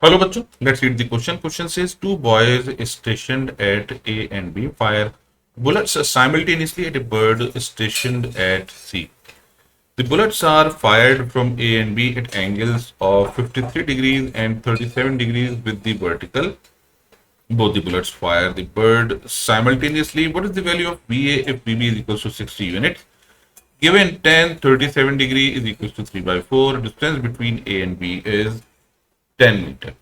Hello, bachcho. Let's read the question. Question says two boys stationed at A and B fire bullets simultaneously at a bird stationed at C. The bullets are fired from A and B at angles of 53 degrees and 37 degrees with the vertical. Both the bullets fire the bird simultaneously. What is the value of VA if VB is equals to 60 units? Given 10, 37 degree is equals to 3 by 4. Distance between A and B is 10 metre.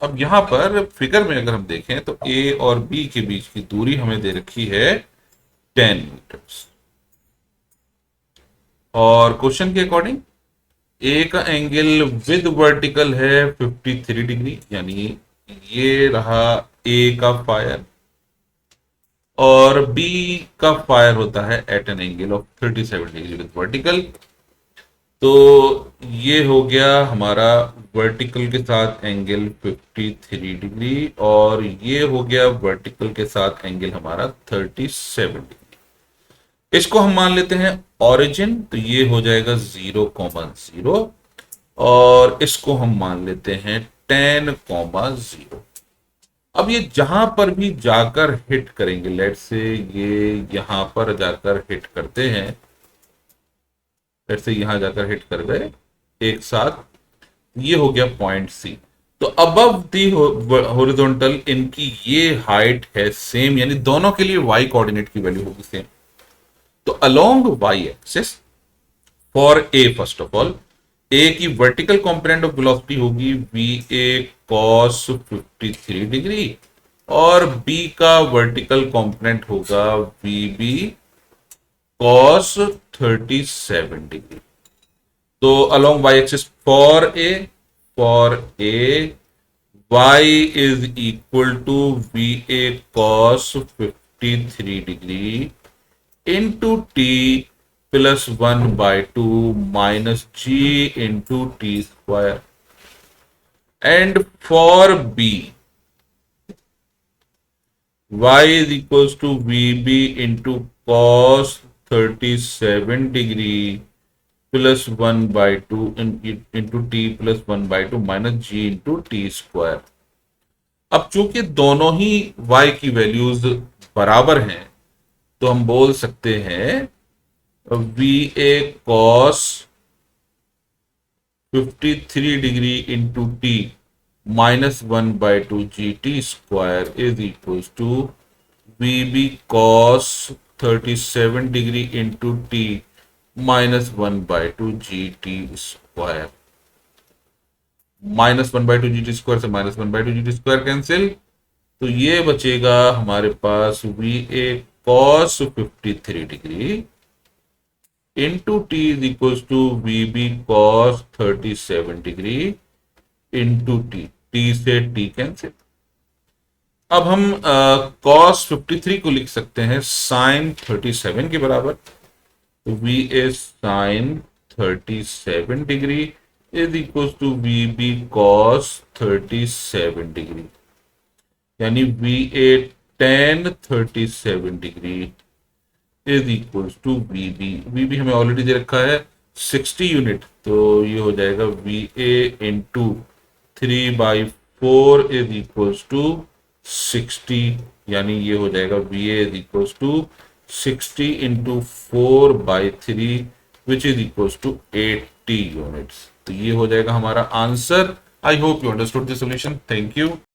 अब यहां पर figure में अगर हम देखें तो ए और B के बीच की दूरी हमें दे रखी है 10 मीटर्स। और क्वेश्चन के अकॉर्डिंग ए का एंगल विद वर्टिकल है 53 डिग्री, यानी ये रहा ए का फायर, और बी का फायर होता है at an angle of 37 degree with vertical. तो ये हो गया हमारा वर्टिकल के साथ एंगल 53 डिग्री, और ये हो गया वर्टिकल के साथ एंगल हमारा 37 डिग्री। इसको हम मान लेते हैं ओरिजिन, तो ये हो जाएगा 0,0, और इसको हम मान लेते हैं 10,0। अब ये जहां पर भी जाकर हिट करेंगे, लेट से ये यहां पर जाकर हिट करते हैं, लेट से यहां जाकर हिट कर गए एक साथ, ये हो गया पॉइंट सी। तो अबव दी हॉरिजॉन्टल इनकी ये हाइट है सेम, यानी दोनों के लिए वाई कोऑर्डिनेट की वैल्यू होगी सेम। तो along y axis for A, first of all A की वर्टिकल कंपोनेंट ऑफ वेलोसिटी होगी वी ए कॉस 53 डिग्री, और बी का वर्टिकल कंपोनेंट होगा वी बी कॉस 37 डिग्री। तो along y axis for A y is equal to VA cos 53 degree into t plus 1 by 2 minus g into t square. And for B, y is equals to VB into cos 37 degree plus 1 by 2 into T plus 1 by 2 minus G into T square. अब चूंकि दोनों ही y की values बराबर हैं, तो हम बोल सकते हैं v A cos 53 degree into t minus 1 by 2 g t square is equal to v B cos 37 degree into t minus 1 by 2 g t square. Minus 1 by 2 g t square से minus 1 by 2 g t square cancel, तो ये बचेगा हमारे पास v A cos 53 degree into t is equal to v B cos 37 degree into T, T से T cancel. अब हम cos 53 को लिख सकते हैं साइन 37 के बराबर। V is sin 37 degree is equals to VB cos 37 degree, यानी VA tan 37 degree is equals to VB। VB हमें ऑलरेडी दे रखा है 60 यूनिट, तो ये हो जाएगा VA into 3 by 4 is equals to 60, यानी ये हो जाएगा VA is equals to 60 into 4 by 3 which is equals to 80 units। तो ये हो जाएगा हमारा answer. I hope you understood the solution. Thank you.